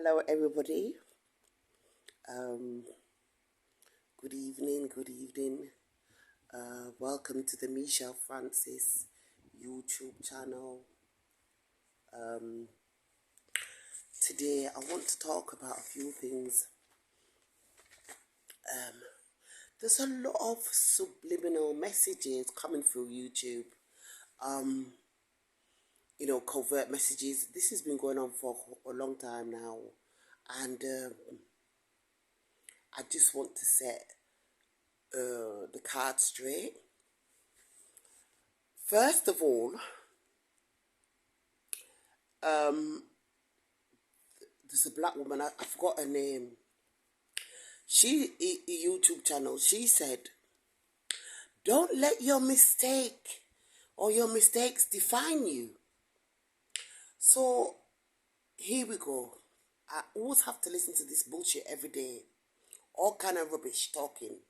Hello, everybody. Um, Good evening. Good evening. Welcome to the Michelle Francis YouTube channel. Today, I want to talk about a few things. There's a lot of subliminal messages coming through YouTube. Covert messages. This has been going on for a long time now, and I just want to set the card straight. First of all, there's a black woman, I forgot her name. She, a YouTube channel, she said, don't let your mistake or your mistakes define you. So, here we go. I always have to listen to this bullshit every day. All kind of rubbish talking.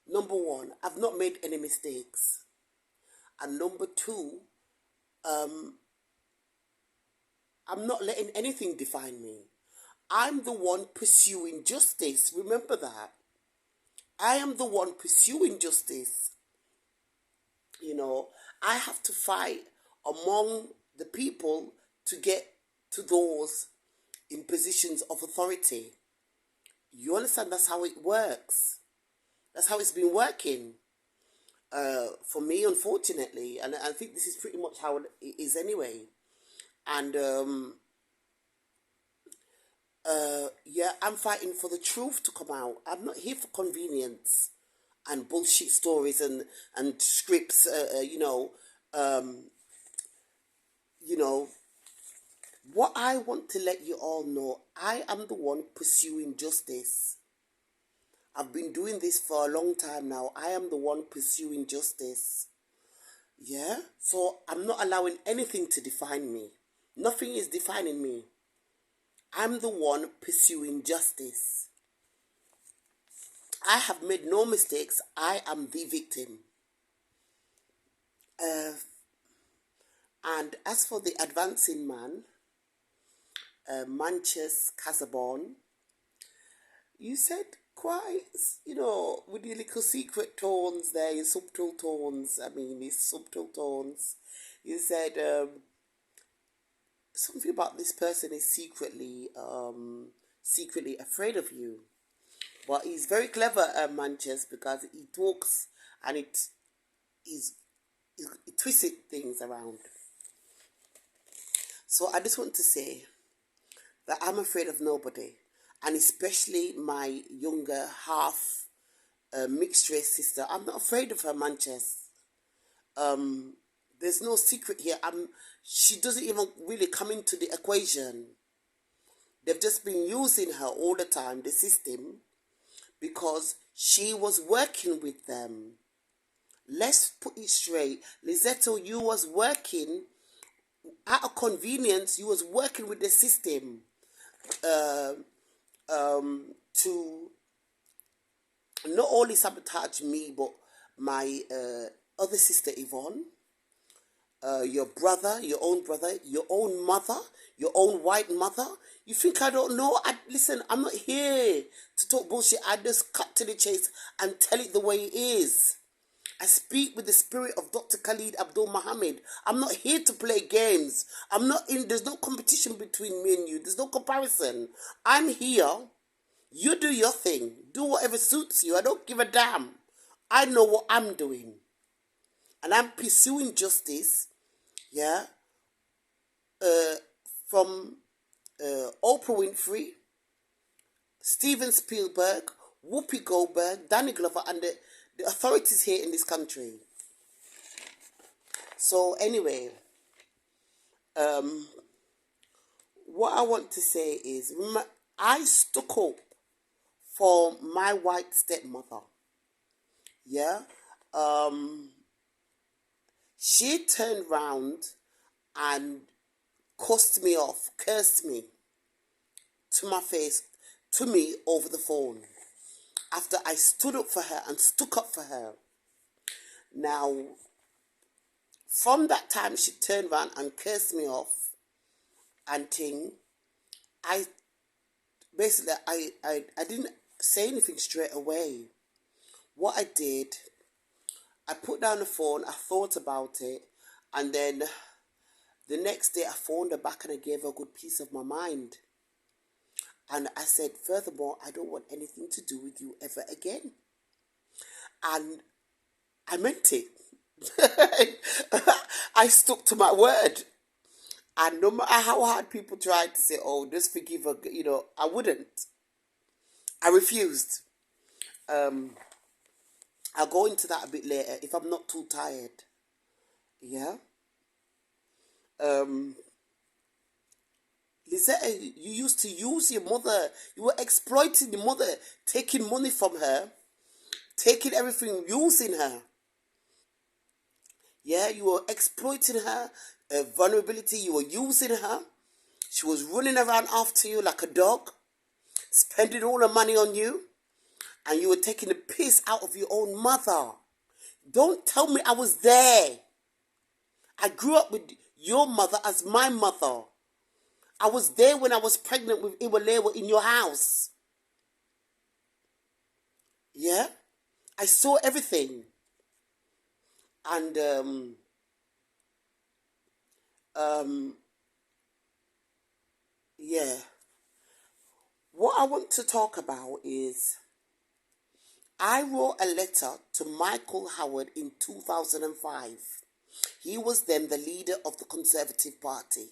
Number one, I've not made any mistakes. And number two, I'm not letting anything define me. I'm the one pursuing justice. Remember that. I am the one pursuing justice. I have to fight among the people to get to those in positions of authority. You understand? That's how it works. That's how it's been working for me, unfortunately. And I think this is pretty much how it is anyway. And I'm fighting for the truth to come out. I'm not here for convenience and bullshit stories and scripts. What I want to let you all know, I am the one pursuing justice. I've been doing this for a long time now. I am the one pursuing justice. Yeah? So I'm not allowing anything to define me. Nothing is defining me. I'm the one pursuing justice. I have made no mistakes. I am the victim. And as for the advancing man, Manchus Casabon, you said quite, with your little secret tones there, your subtle tones. These subtle tones. You said something about this person is secretly afraid of you. But he's very clever, Manchus, because he talks and he twists things around. So I just want to say that I'm afraid of nobody, and especially my younger half mixed race sister. I'm not afraid of her, Manchester. There's no secret here. She doesn't even really come into the equation. They've just been using her all the time, the system, because she was working with them. Let's put it straight. Lizetto, you was working out of convenience. You was working with the system to not only sabotage me, but my other sister Yvonne, your brother, your own mother, your own white mother. You think I don't know? Listen, I'm not here to talk bullshit. I just cut to the chase and tell it the way it is. I speak with the spirit of Dr. Khalid Abdul Muhammad. I'm not here to play games. There's no competition between me and you. There's no comparison. I'm here. You do your thing. Do whatever suits you. I don't give a damn. I know what I'm doing. And I'm pursuing justice, yeah, from Oprah Winfrey, Steven Spielberg, Whoopi Goldberg, Danny Glover, and the authorities here in this country. So anyway, what I want to say is, I stuck up for my white stepmother. Yeah. She turned round and cursed me to my face, to me over the phone, after I stood up for her and stuck up for her. Now, from that time, she turned around and cursed me off and ting. I basically, I didn't say anything straight away. What I did, I put down the phone, I thought about it, and then the next day I phoned her back and I gave her a good piece of my mind. And I said, furthermore, I don't want anything to do with you ever again. And I meant it. I stuck to my word. And no matter how hard people tried to say, oh, just forgive her, I wouldn't. I refused. I'll go into that a bit later if I'm not too tired. Yeah. Lisette, you used to use your mother. You were exploiting your mother, taking money from her, taking everything, using her. Yeah, you were exploiting her vulnerability. You were using her. She was running around after you like a dog, spending all the money on you, and you were taking the piss out of your own mother. Don't tell me I was there. I grew up with your mother as my mother. I was there when I was pregnant with Iwalewa in your house. Yeah? I saw everything. And, yeah. What I want to talk about is I wrote a letter to Michael Howard in 2005. He was then the leader of the Conservative Party.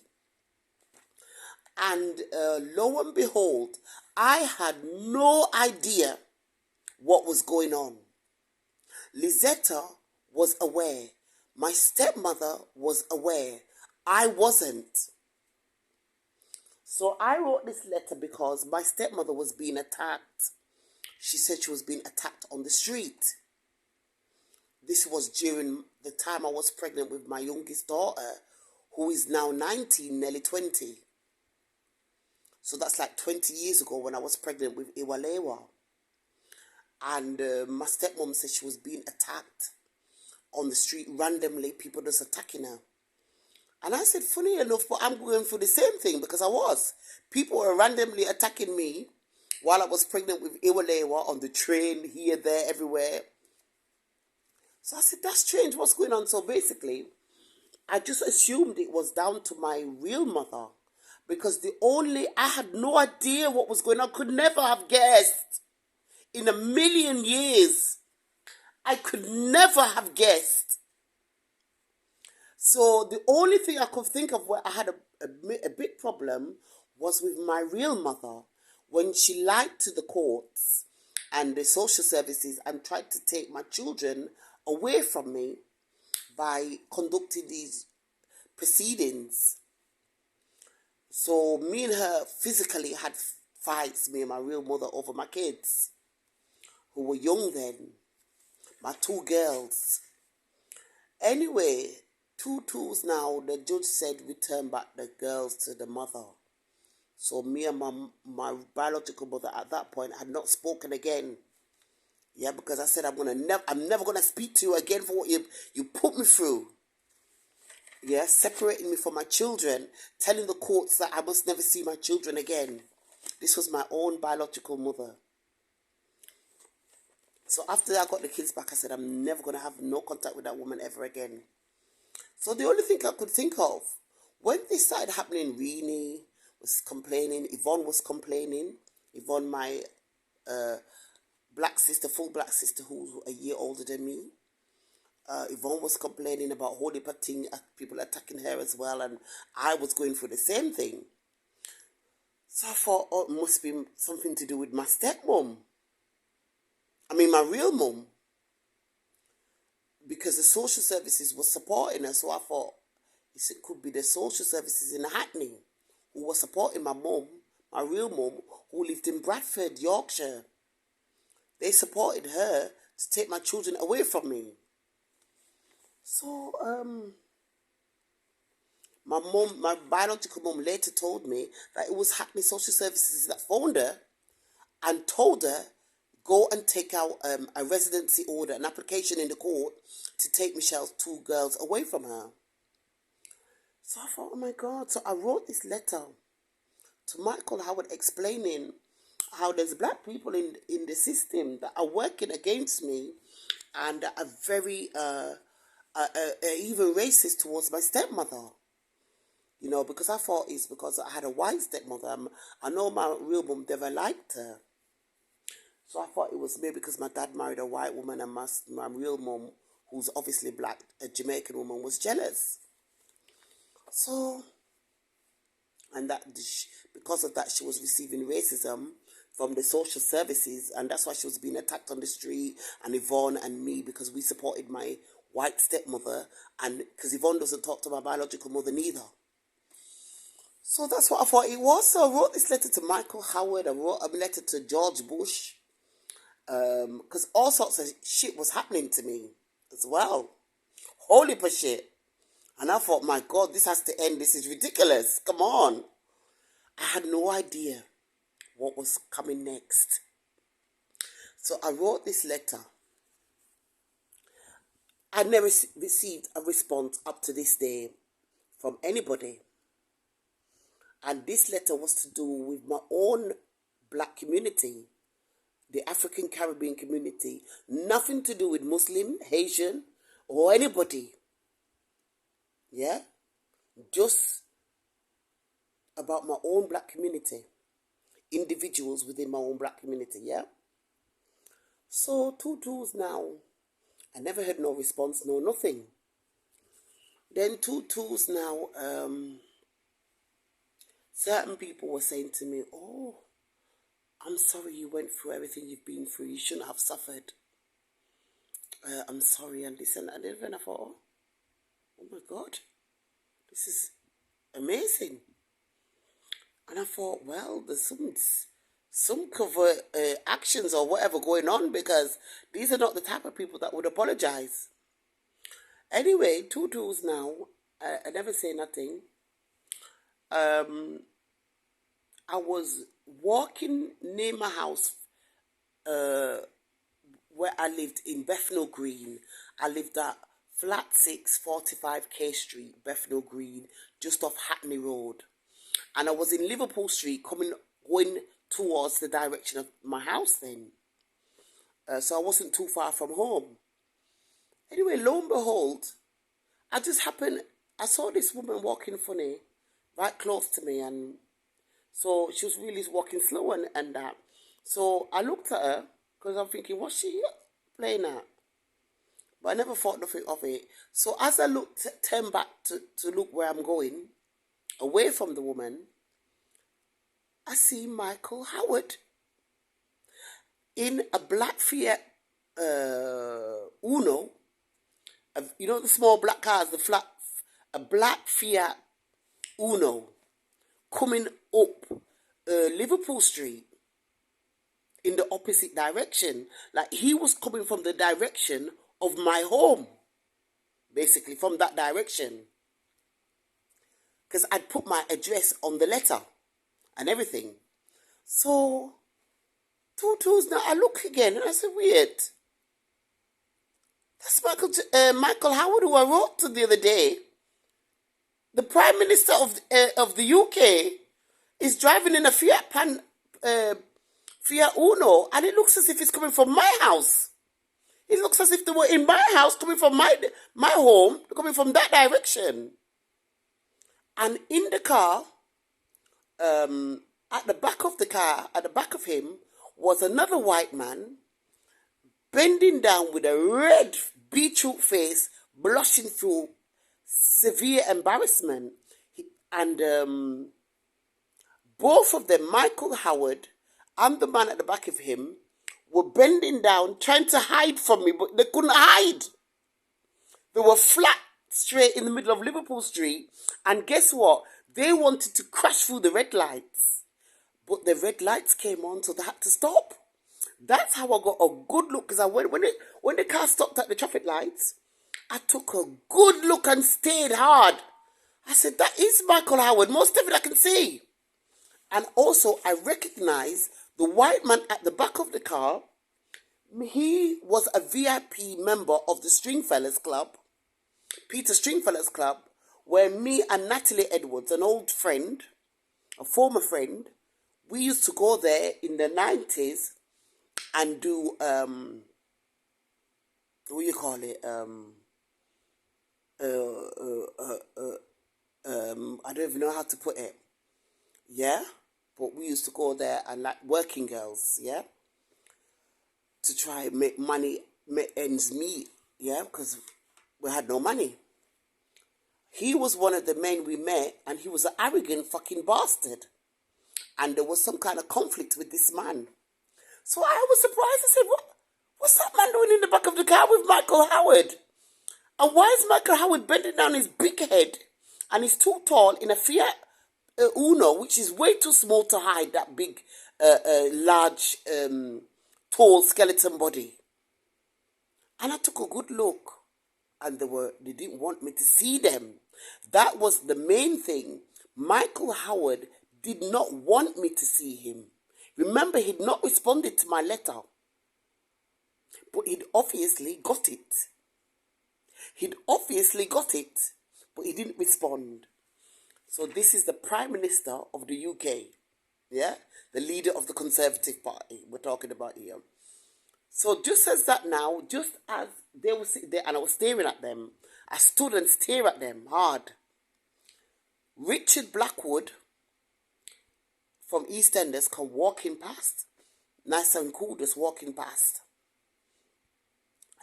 And lo and behold, I had no idea what was going on. Lisetta was aware. My stepmother was aware. I wasn't. So I wrote this letter because my stepmother was being attacked. She said she was being attacked on the street. This was during the time I was pregnant with my youngest daughter, who is now 19, nearly 20. So that's like 20 years ago when I was pregnant with Iwalewa. And my stepmom said she was being attacked on the street randomly, people just attacking her. And I said, funny enough, but I'm going through the same thing because I was. People were randomly attacking me while I was pregnant with Iwalewa on the train, here, there, everywhere. So I said, that's strange, what's going on? So basically, I just assumed it was down to my real mother because I had no idea what was going on. Could never have guessed in a million years. I could never have guessed. So the only thing I could think of where I had a big problem was with my real mother when she lied to the courts and the social services and tried to take my children away from me by conducting these proceedings. So me and her physically had fights, me and my real mother, over my kids, who were young then, my two girls. Anyway, 2-2 now, the judge said return back the girls to the mother. So me and my biological mother at that point had not spoken again. Yeah, because I said I'm never gonna speak to you again for what you put me through. Yeah, separating me from my children, telling the courts that I must never see my children again. This was my own biological mother. So after I got the kids back, I said I'm never gonna have no contact with that woman ever again. So the only thing I could think of, when this started happening, Rini was complaining, Yvonne was complaining. Yvonne, my full black sister who's a year older than me. Yvonne was complaining about Holy Pating, people attacking her as well, and I was going through the same thing. So I thought, oh, it must be something to do with my stepmom. I mean, my real mum. Because the social services were supporting her, so I thought it could be the social services in Hackney who were supporting my mum, my real mum, who lived in Bradford, Yorkshire. They supported her to take my children away from me. So, my biological mum later told me that it was Hackney Social Services that phoned her and told her, go and take out a residency order, an application in the court to take Michelle's two girls away from her. So I thought, oh my God. So I wrote this letter to Michael Howard explaining how there's black people in the system that are working against me and that are very even racist towards my stepmother. You know, because I thought it's because I had a white stepmother. I know my real mum never liked her. So I thought it was maybe because my dad married a white woman and my real mum, who's obviously black, a Jamaican woman, was jealous. So, and that because of that, she was receiving racism from the social services, and that's why she was being attacked on the street, and Yvonne and me, because we supported my white stepmother, and because Yvonne doesn't talk to my biological mother neither. So that's what I thought it was. So I wrote this letter to Michael Howard. I wrote a letter to George Bush. Because all sorts of shit was happening to me as well. Holy for shit. And I thought, my God, this has to end. This is ridiculous. Come on. I had no idea what was coming next. So I wrote this letter. I never received a response up to this day from anybody. And this letter was to do with my own black community, the African Caribbean community, nothing to do with Muslim, Haitian, or anybody. Yeah? Just about my own black community. Individuals within my own black community, yeah? So, 2 tools now. I never had no response, no nothing. Then 2 tools now, certain people were saying to me, oh, I'm sorry you went through everything you've been through. You shouldn't have suffered. I'm sorry, and this and that. And then I thought, oh my God, this is amazing. And I thought, well, there's some covert actions or whatever going on, because these are not the type of people that would apologize. Anyway, 2 tools now. I never say nothing. I was walking near my house where I lived in Bethnal Green. I lived at flat 6, 45 K Street, Bethnal Green, just off Hackney Road. And I was in Liverpool Street going towards the direction of my house then. So I wasn't too far from home. Anyway, lo and behold, I saw this woman walking funny, right close to me, and so she was really walking slow and that. So I looked at her, because I'm thinking, what's she playing at? But I never thought nothing of it. So as I turned back to look where I'm going, away from the woman, I see Michael Howard in a black Fiat Uno. You know the small black cars, a black Fiat Uno, coming up Liverpool Street in the opposite direction. Like he was coming from the direction of my home, basically from that direction. Because I'd put my address on the letter and everything. So, 2 tools now, I look again and I said, weird. That's Michael Howard, who I wrote to the other day. The Prime Minister of the UK is driving in a Fiat Uno, and it looks as if it's coming from my house. It looks as if they were in my house, coming from my home, coming from that direction. And in the car, at the back of the car, at the back of him, was another white man, bending down with a red beetroot face, blushing through severe embarrassment. And both of them, Michael Howard and the man at the back of him, were bending down, trying to hide from me, but they couldn't hide. They were flat straight in the middle of Liverpool Street, and guess what? They wanted to crash through the red lights, but the red lights came on, so they had to stop. That's how I got a good look, because when the car stopped at the traffic lights, I took a good look and stayed hard. I said, that is Michael Howard, most of it I can see. And also, I recognized the white man at the back of the car. He was a VIP member of the Stringfellas Club, Peter Stringfellas Club, where me and Natalie Edwards, an old friend, a former friend. We used to go there in the 90s and do, what do you call it? I don't even know how to put it. Yeah? But we used to go there and like working girls, yeah? To try and make money, make ends meet, yeah? Because we had no money. He was one of the men we met, and he was an arrogant fucking bastard. And there was some kind of conflict with this man. So I was surprised. I said, what's that man doing in the back of the car with Michael Howard? And why is Michael Howard bending down his big head and he's too tall in a Fiat Uno, which is way too small to hide that big, large, tall skeleton body? And I took a good look, and they didn't want me to see them. That was the main thing. Michael Howard did not want me to see him. Remember, he'd not responded to my letter, but he'd obviously got it. He'd obviously got it, but he didn't respond. So this is the Prime Minister of the UK, yeah? The leader of the Conservative Party we're talking about here. So just as that now, just as they were sitting there and I was staring at them, I stood and stared at them hard. Richard Blackwood from EastEnders come walking past, nice and cool, just walking past.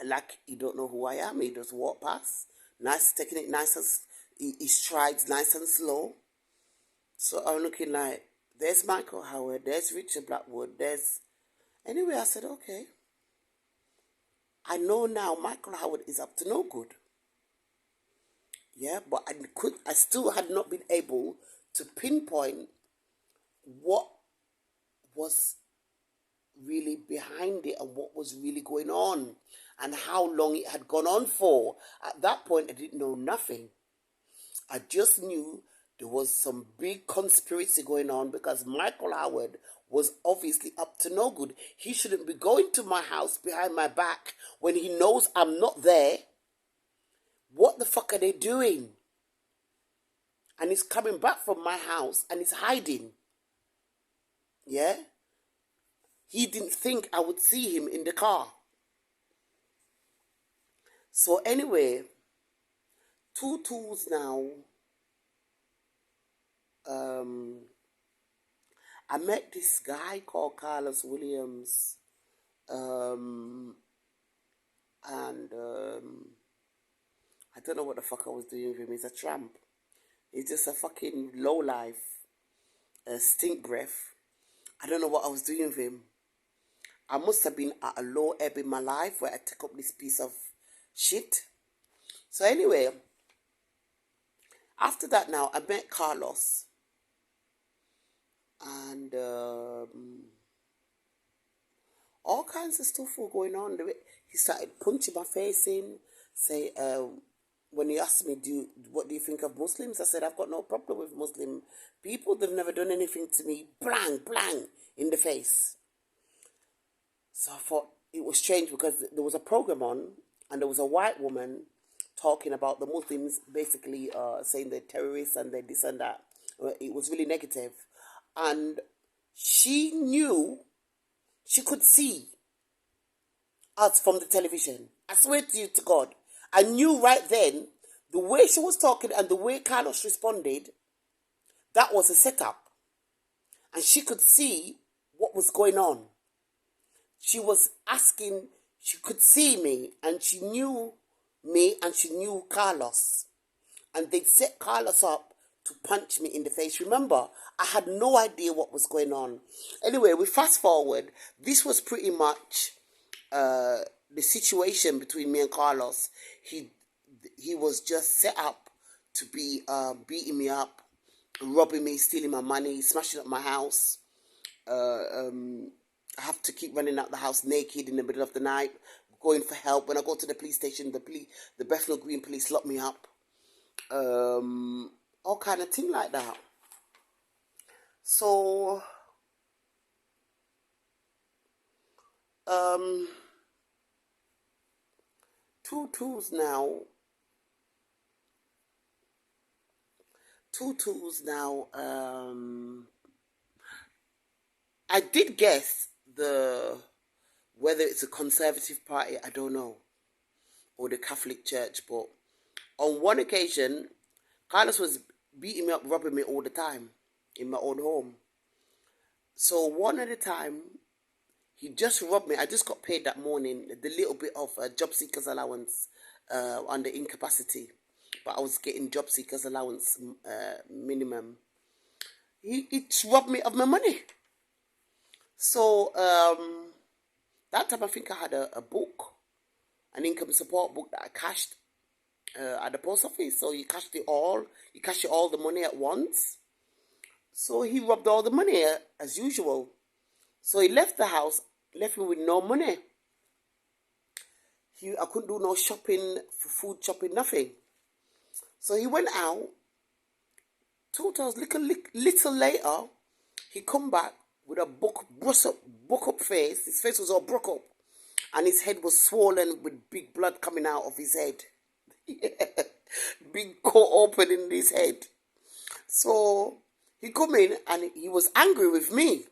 Like he don't know who I am, he just walk past, nice, taking it nice and he strides nice and slow. So I'm looking like, there's Michael Howard, there's Richard Blackwood, there's... Anyway, I said, okay. I know now Michael Howard is up to no good. Yeah, but I still had not been able to pinpoint what was really behind it and what was really going on and how long it had gone on for. At that point, I didn't know nothing. I just knew there was some big conspiracy going on because Michael Howard was obviously up to no good. He shouldn't be going to my house behind my back when he knows I'm not there. What the fuck are they doing? And he's coming back from my house and he's hiding. Yeah? He didn't think I would see him in the car. So anyway, 2 tools now. I met this guy called Carlos Williams. And I don't know what the fuck I was doing with him. He's a tramp. He's just a fucking lowlife, stink breath. I don't know what I was doing with him. I must have been at a low ebb in my life where I took up this piece of shit. So anyway, after that now, I met Carlos. And all kinds of stuff were going on. He started punching my face in, say, when he asked me, what do you think of Muslims? I said, I've got no problem with Muslim people. They've never done anything to me. Blang, blang, in the face. So I thought it was strange because there was a program on and there was a white woman talking about the Muslims, basically saying they're terrorists and they're this and that. It was really negative. And she knew, she could see us from the television. I swear to you, to God. I knew right then, the way she was talking and the way Carlos responded, that was a setup. And she could see what was going on. She was asking, she could see me, and she knew me, and she knew Carlos. And they set Carlos up to punch me in the face. Remember, I had no idea what was going on. Anyway, we fast forward. This was pretty much the situation between me and Carlos. He was just set up to be beating me up, robbing me, stealing my money, smashing up my house. I have to keep running out the house naked in the middle of the night, going for help. When I go to the police station, the Bethnal Green police lock me up. All kind of thing like that. So, 2 tools now. two tools now. I did guess whether it's a Conservative Party, I don't know, or the Catholic Church, but on one occasion, Carlos was beating me up, robbing me all the time in my own home. So one at a time, he just robbed me. I just got paid that morning the little bit of job seekers allowance under incapacity, but I was getting job seekers allowance minimum. He robbed me of my money. So that time I think I had a book, an income support book that I cashed at the post office. So you cash it all the money at once. So he robbed all the money as usual. So he left the house, left me with no money. I couldn't do no shopping, for food shopping, nothing. So he went out. 2 hours, little later, he come back with a broke up face. His face was all broke up, and his head was swollen with big blood coming out of his head. Big cut open in his head. So he come in and he was angry with me.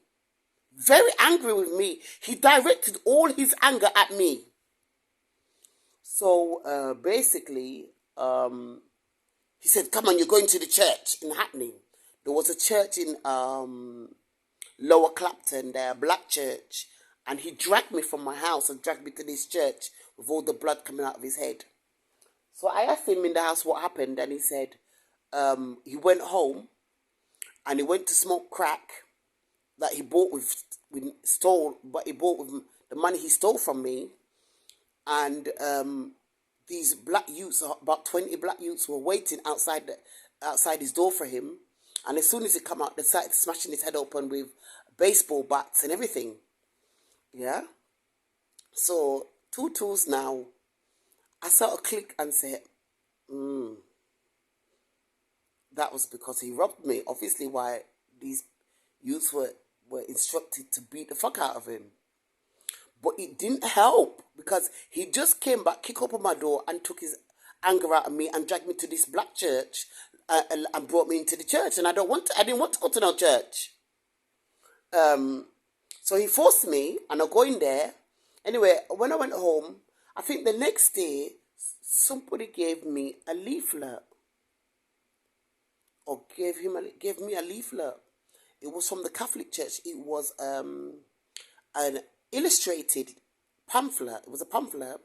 Very angry with me. He directed all his anger at me. So basically, he said, "Come on, you're going to the church in Hackney." There was a church in Lower Clapton there, a black church. And he dragged me from my house and dragged me to this church with all the blood coming out of his head. So I asked him in the house what happened, and he said he went home and he went to smoke crack that he bought but he bought with the money he stole from me. And these black youths, about 20 black youths, were waiting outside his door for him. And as soon as he come out, they started smashing his head open with baseball bats and everything. Yeah. So 2 tools now. I sort of click and say, that was because he robbed me. Obviously, why these youths were instructed to beat the fuck out of him. But it didn't help, because he just came back, kicked open my door, and took his anger out of me and dragged me to this black church and brought me into the church. And I didn't want to go to no church. So he forced me, and I go in there. Anyway, when I went home, I think the next day, somebody gave me a leaflet. Or gave me a leaflet. It was from the Catholic Church. It was an illustrated pamphlet. It was a pamphlet,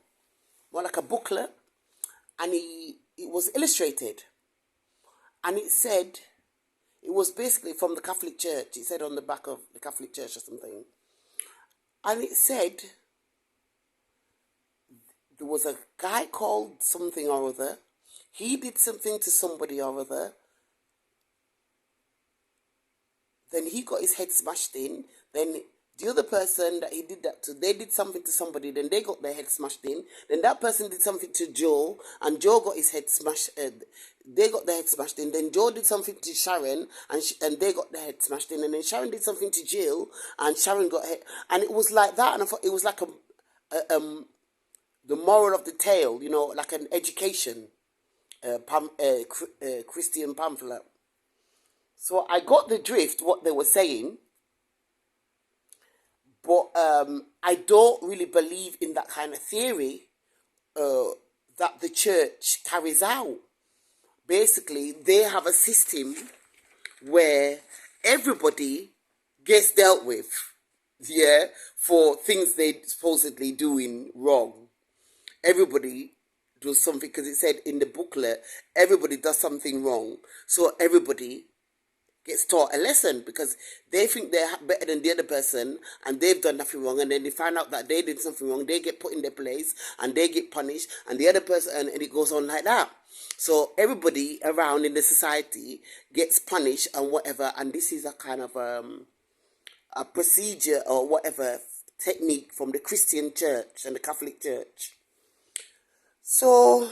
more like a booklet, and it was illustrated. And it said, it was basically from the Catholic Church. It said on the back of the Catholic Church or something. And it said, there was a guy called something or other. He did something to somebody or other. Then he got his head smashed in. Then the other person that he did that to, they did something to somebody. Then they got their head smashed in. Then that person did something to Joe, and Joe got his head smashed. They got their head smashed in. Then Joe did something to Sharon, and they got their head smashed in. And then Sharon did something to Jill, and Sharon got head. And it was like that. And I thought it was like the moral of the tale, like an education, Christian pamphlet. So I got the drift, what they were saying, but I don't really believe in that kind of theory that the church carries out. Basically, they have a system where everybody gets dealt with, for things they supposedly doing wrong. Everybody does something, because it said in the booklet, everybody does something wrong. So everybody gets taught a lesson, because they think they're better than the other person and they've done nothing wrong, and then they find out that they did something wrong, they get put in their place and they get punished, and the other person, and it goes on like that. So everybody around in the society gets punished and whatever, and this is a kind of a procedure or whatever technique from the Christian church and the Catholic Church. So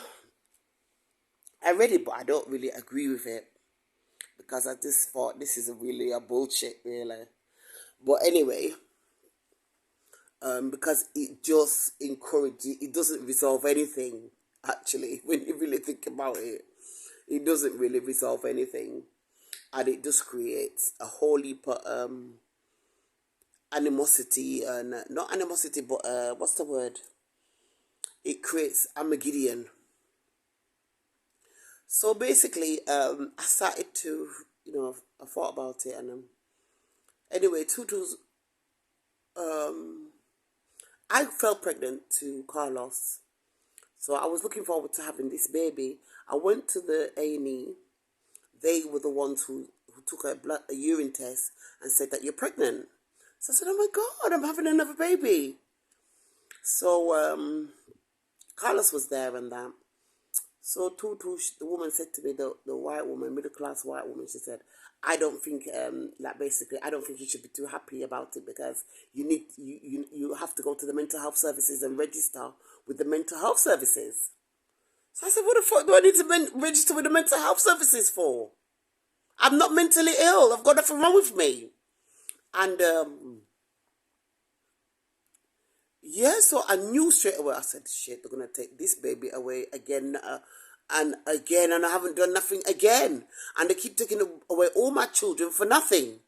I read it, but I don't really agree with it, because I just thought this is really a bullshit, really. But anyway, because it just encourages, it doesn't resolve anything, actually, when you really think about it. It doesn't really resolve anything. and it just creates a whole heap of animosity, and not animosity, but what's the word? It creates Armageddon. So basically, I started to, I thought about it, and anyway, Tutu's, I fell pregnant to Carlos, so I was looking forward to having this baby. I went to the A&E. They were the ones who took a urine test and said that you're pregnant. So I said, oh my God, I'm having another baby. So Carlos was there and that. So Tutu, the woman said to me, the white woman, middle class white woman, she said, I don't think basically I don't think you should be too happy about it, because you have to go to the mental health services and register with the mental health services. So I said, what the fuck do I need to register with the mental health services for? I'm not mentally ill. I've got nothing wrong with me. And yeah, so I knew straight away. I said, shit, they're going to take this baby away again and again, and I haven't done nothing again. And they keep taking away all my children for nothing.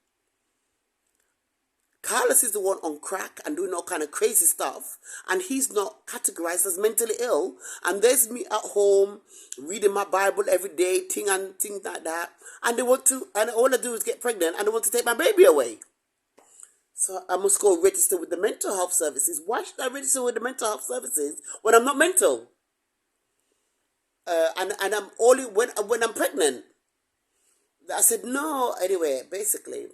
Carlos is the one on crack and doing all kind of crazy stuff, and he's not categorized as mentally ill. And there's me at home reading my Bible every day, thing like that. And they want to, and all I do is get pregnant, and they want to take my baby away. So I must go register with the mental health services. Why should I register with the mental health services when I'm not mental? And I'm only when I'm pregnant. I said no. Anyway, basically,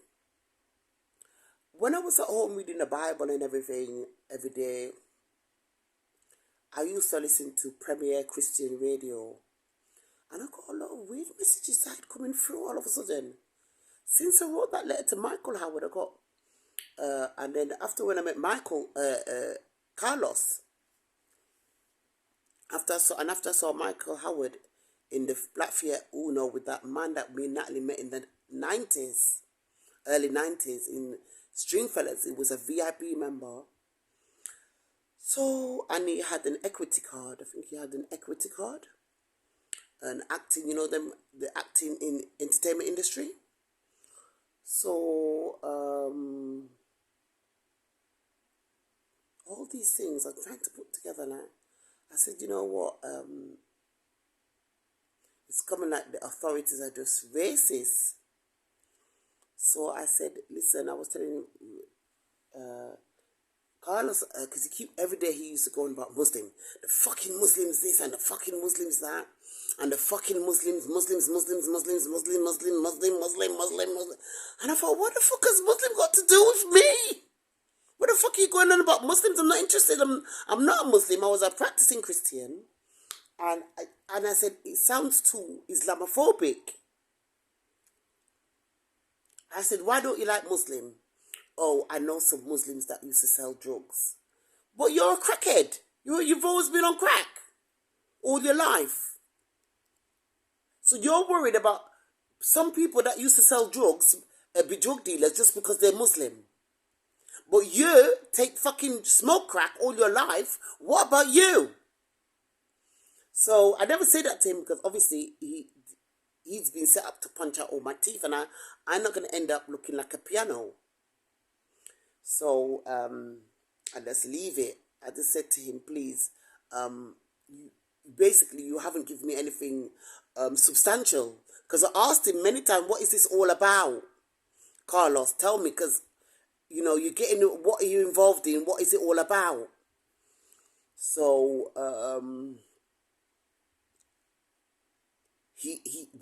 when I was at home reading the Bible and everything every day, I used to listen to Premier Christian Radio, and I got a lot of weird messages started coming through all of a sudden. Since I wrote that letter to Michael Howard, I got, and then after when I met Carlos, after I saw Michael Howard in the Black Fiat Uno with that man that me and Natalie met in the 90s, early 90s in Stringfellas. It was a VIP member. So, and he had an equity card. I think he had an equity card. And acting, the acting in entertainment industry. So, all these things I'm trying to put together now. I said, you know what? It's coming like the authorities are just racist. So I said, listen, I was telling Carlos, because every day he used to go on about Muslim. The fucking Muslims this and the fucking Muslims that. And the fucking Muslims. And I thought, what the fuck has Muslim got to do with me? What the fuck are you going on about Muslims? I'm not interested. I'm not a Muslim. I was a practicing Christian. And I said, it sounds too Islamophobic. I said, why don't you like Muslim? Oh, I know some Muslims that used to sell drugs. But you're a crackhead. You've always been on crack. All your life. So you're worried about some people that used to sell drugs, be drug dealers just because they're Muslim. But you take fucking smoke crack all your life. What about you? So I never say that to him because obviously he's been set up to punch out all my teeth, and I'm not going to end up looking like a piano. So I just leave it. I just said to him, please, you haven't given me anything substantial. Because I asked him many times, what is this all about? Carlos, tell me, because, you're getting, what are you involved in? What is it all about? So,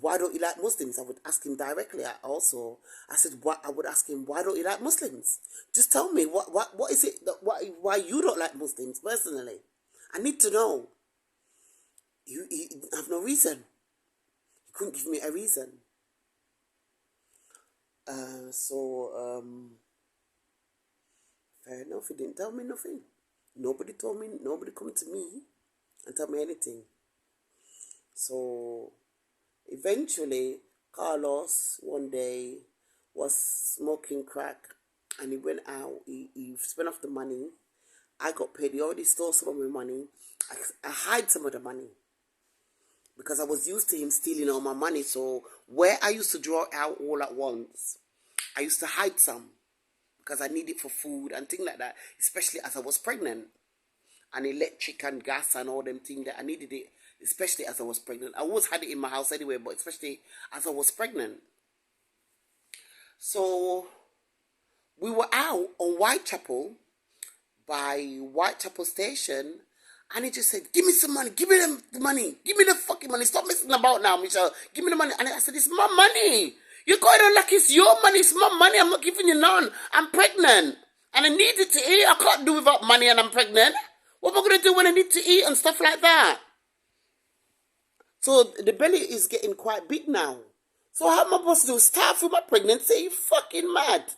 why don't you like Muslims? I would ask him directly. I would ask him, why don't you like Muslims? Just tell me, what is it, why you don't like Muslims personally? I need to know. He have no reason. He couldn't give me a reason. Fair enough, he didn't tell me nothing. Nobody come to me and tell me anything. So, eventually, Carlos one day was smoking crack, and he went out. He spent off the money. I got paid. He already stole some of my money. I hide some of the money because I was used to him stealing all my money. So where I used to draw out all at once, I used to hide some because I need it for food and things like that, especially as I was pregnant. And electric and gas and all them things that I needed it, especially as I was pregnant. I always had it in my house anyway, but especially as I was pregnant. So we were out on Whitechapel, by Whitechapel Station, and he just said, give me some money, give me the money, give me the fucking money, stop messing about now, Michelle, give me the money. And I said, it's my money. You're going on like it's your money, it's my money, I'm not giving you none. I'm pregnant, and I need it to eat. I can't do without money and I'm pregnant. What am I going to do when I need to eat and stuff like that? So the belly is getting quite big now. So how am I supposed to do? Start through my pregnancy? You fucking mad.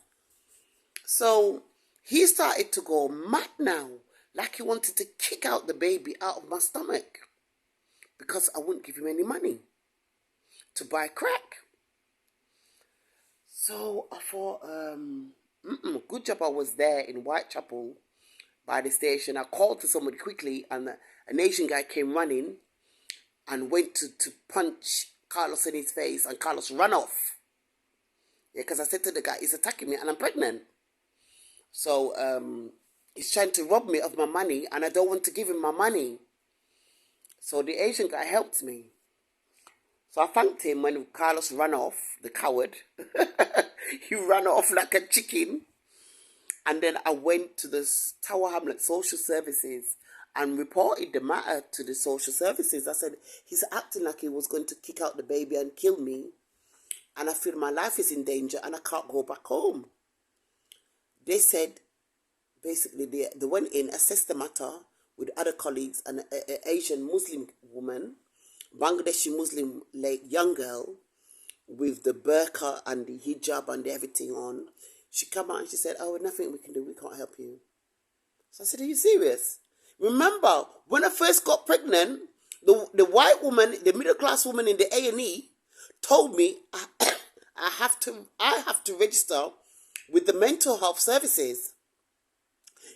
So he started to go mad now, like he wanted to kick out the baby out of my stomach because I wouldn't give him any money to buy crack. So I thought, good job I was there in Whitechapel by the station. I called to somebody quickly, and an Asian guy came running and went to punch Carlos in his face, and Carlos ran off. Yeah, because I said to the guy, he's attacking me and I'm pregnant. So he's trying to rob me of my money, and I don't want to give him my money. So the Asian guy helped me. So I thanked him when Carlos ran off, the coward. He ran off like a chicken. And then I went to the Tower Hamlet Social Services and reported the matter to the social services. I said, he's acting like he was going to kick out the baby and kill me. And I feel my life is in danger and I can't go back home. They said, basically, they went in, assessed the matter with other colleagues, and an Asian Muslim woman, Bangladeshi Muslim young girl, with the burqa and the hijab and everything on. She came out and she said, oh, nothing we can do, we can't help you. So I said, are you serious? Remember, when I first got pregnant, the white woman, the middle class woman in the A&E told me I have to register with the mental health services.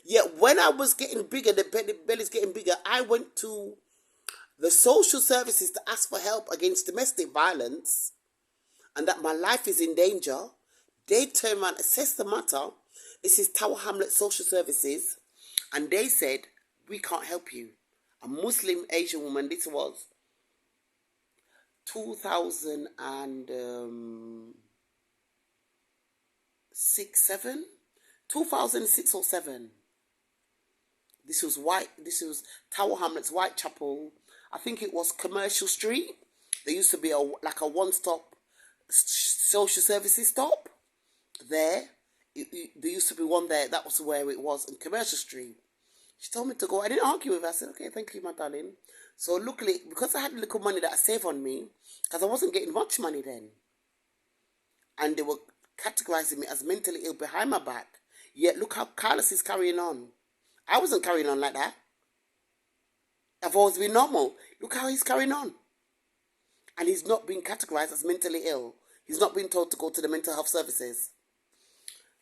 Yet when I was getting bigger, the belly's getting bigger, I went to the social services to ask for help against domestic violence and that my life is in danger. They turned around, assessed the matter. This is Tower Hamlet Social Services. And they said, we can't help you. A Muslim Asian woman, this was 2006 or 7. This was Tower Hamlets, Whitechapel. I think it was Commercial Street. There used to be a one-stop social services stop there. There used to be one there. That was where it was, in Commercial Street. She told me to go. I didn't argue with her. I said, okay, thank you, my darling. So luckily, because I had a little money that I saved on me, because I wasn't getting much money then, and they were categorizing me as mentally ill behind my back, yet look how Carlos is carrying on. I wasn't carrying on like that. I've always been normal. Look how he's carrying on. And he's not being categorized as mentally ill. He's not being told to go to the mental health services.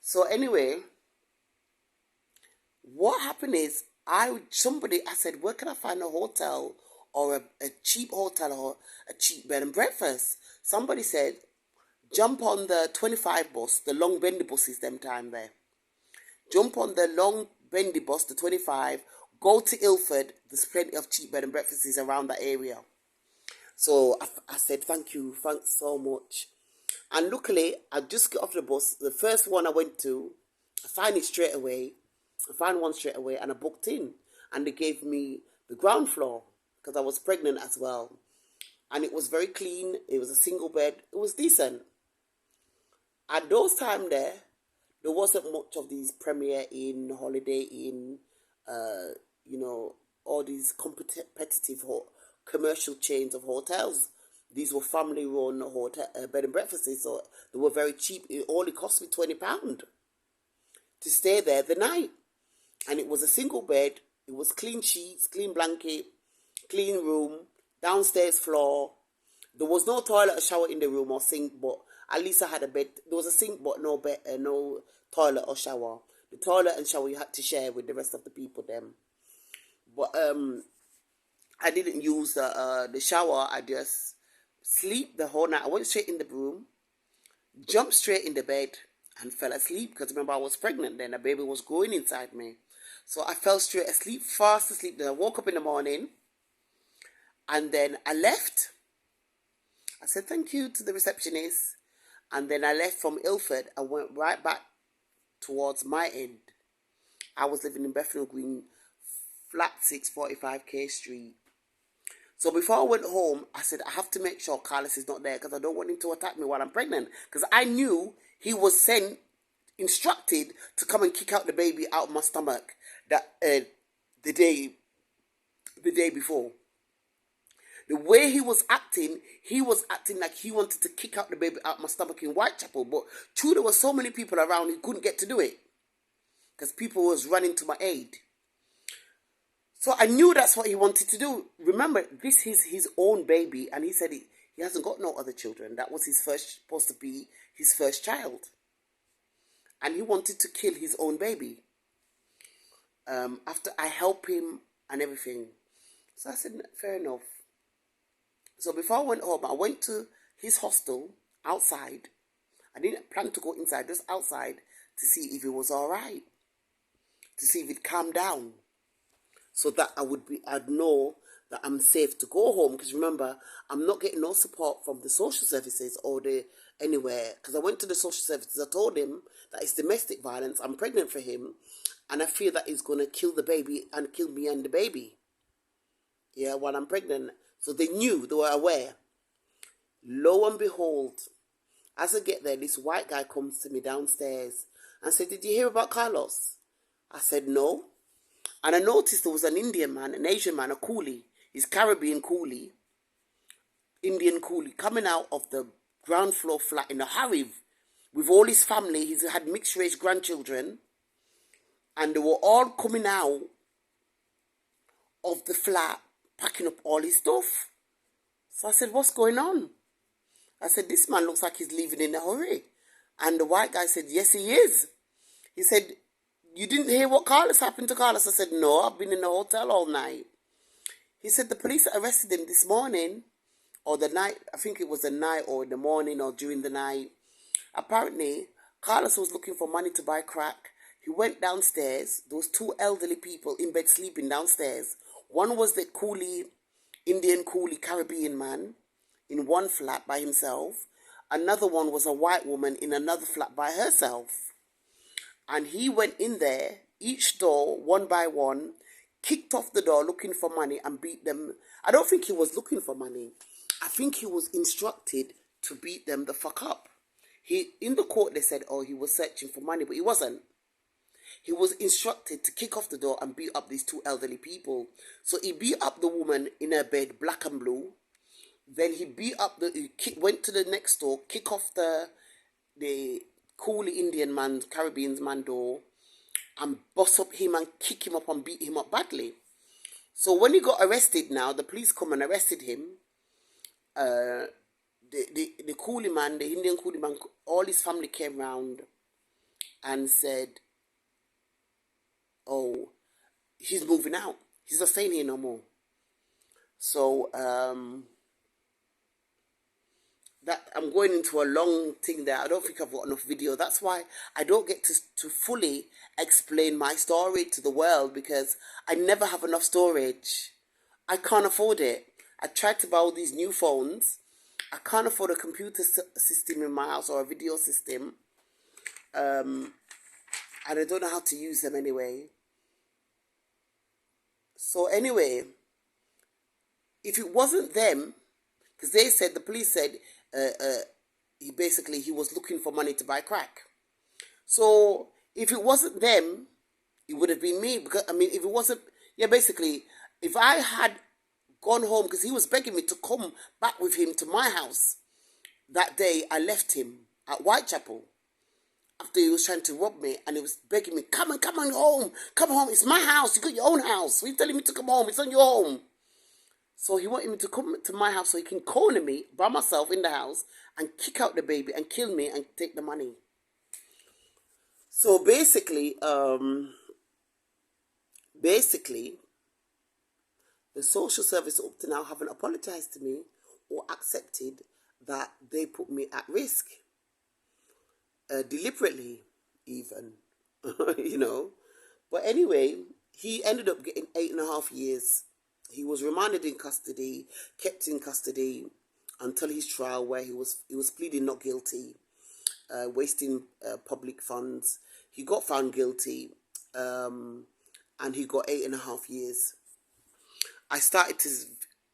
So anyway, what happened is, I said, where can I find a hotel or a cheap hotel or a cheap bed and breakfast? Somebody said, jump on the 25 bus, the long bendy buses them time there. Jump on the long bendy bus, the 25, go to Ilford. There's plenty of cheap bed and breakfasts around that area. So I said, thank you, thanks so much. And luckily, I just got off the bus. The first one I went to, I found one straight away, and I booked in. And they gave me the ground floor, because I was pregnant as well. And it was very clean. It was a single bed. It was decent. At those times there wasn't much of these Premier Inn, Holiday Inn, all these competitive commercial chains of hotels. These were family-run hotel bed and breakfasts, so they were very cheap. It only cost me £20 to stay there the night. And it was a single bed. It was clean sheets, clean blanket, clean room, downstairs floor. There was no toilet or shower in the room or sink, but at least I had a bed. There was a sink, but no bed, no toilet or shower. The toilet and shower you had to share with the rest of the people then. But I didn't use the shower. I just sleep the whole night. I went straight in the room, jumped straight in the bed, and fell asleep because remember I was pregnant then. The baby was growing inside me. So I fell straight asleep, fast asleep. Then I woke up in the morning and then I left. I said thank you to the receptionist. And then I left from Ilford. I went right back towards my end. I was living in Bethnal Green, flat 645 K Street. So before I went home, I said, I have to make sure Carlos is not there because I don't want him to attack me while I'm pregnant. Because I knew he was instructed to come and kick out the baby out of my stomach the day before. The way he was acting like he wanted to kick out the baby out of my stomach in Whitechapel. But true, there were so many people around, he couldn't get to do it because people was running to my aid. So I knew that's what he wanted to do. Remember, this is his own baby, and he said he hasn't got no other children. That was supposed to be his first child. And he wanted to kill his own baby. After I help him and everything. So I said, fair enough. So before I went home, I went to his hostel outside. I didn't plan to go inside, just outside to see if it was all right. To see if it calmed down. So that I'd know that I'm safe to go home. Because remember, I'm not getting no support from the social services or anywhere. Because I went to the social services, I told him that it's domestic violence, I'm pregnant for him, and I fear that he's going to kill the baby and kill me and the baby. Yeah, while I'm pregnant. So they knew, they were aware. Lo and behold, as I get there, this white guy comes to me downstairs and said, did you hear about Carlos? I said, no. And I noticed there was an Indian man, an Asian man, a coolie. He's Caribbean coolie, Indian coolie, coming out of the ground floor flat in a hurry with all his family. He's had mixed race grandchildren. And they were all coming out of the flat, packing up all his stuff. So I said, what's going on? I said, this man looks like he's leaving in a hurry. And the white guy said, yes, he is. He said, you didn't hear what happened to Carlos? I said, no, I've been in the hotel all night. He said, the police arrested him this morning, or the night, I think it was the night or in the morning or during the night. Apparently, Carlos was looking for money to buy crack. He went downstairs. There was two elderly people in bed sleeping downstairs. One was the coolie, Indian coolie Caribbean man in one flat by himself. Another one was a white woman in another flat by herself. And he went in there, each door, one by one, kicked off the door looking for money and beat them. I don't think he was looking for money. I think he was instructed to beat them the fuck up. In the court, they said, oh, he was searching for money, but he wasn't. He was instructed to kick off the door and beat up these two elderly people. So he beat up the woman in her bed, black and blue. Then he went to the next door, kick off the coolie Indian man, Caribbean man door, and bust up him and kick him up and beat him up badly. So when he got arrested now, the police come and arrested him. The coolie man, the Indian coolie man, all his family came round and said, oh, he's moving out. He's not staying here no more. So, that I'm going into a long thing there. I don't think I've got enough video. That's why I don't get to fully explain my story to the world, because I never have enough storage. I can't afford it. I tried to buy all these new phones. I can't afford a computer system in my house or a video system. And I don't know how to use them anyway. So anyway, if it wasn't them, because they said, the police said, he was looking for money to buy crack. So if it wasn't them, it would have been me. Because if it wasn't, basically, if I had gone home, because he was begging me to come back with him to my house that day, I left him at Whitechapel after he was trying to rob me, and he was begging me, come on home, it's my house, you got your own house. Why are you telling me to come home? It's on your home. So he wanted me to come to my house so he can corner me by myself in the house and kick out the baby and kill me and take the money. So basically, The social service up to now haven't apologized to me or accepted that they put me at risk, deliberately even, you know. But anyway, he ended up getting 8.5 years. He was remanded in custody, kept in custody until his trial, where he was pleading not guilty, wasting public funds. He got found guilty, and he got 8.5 years. I started to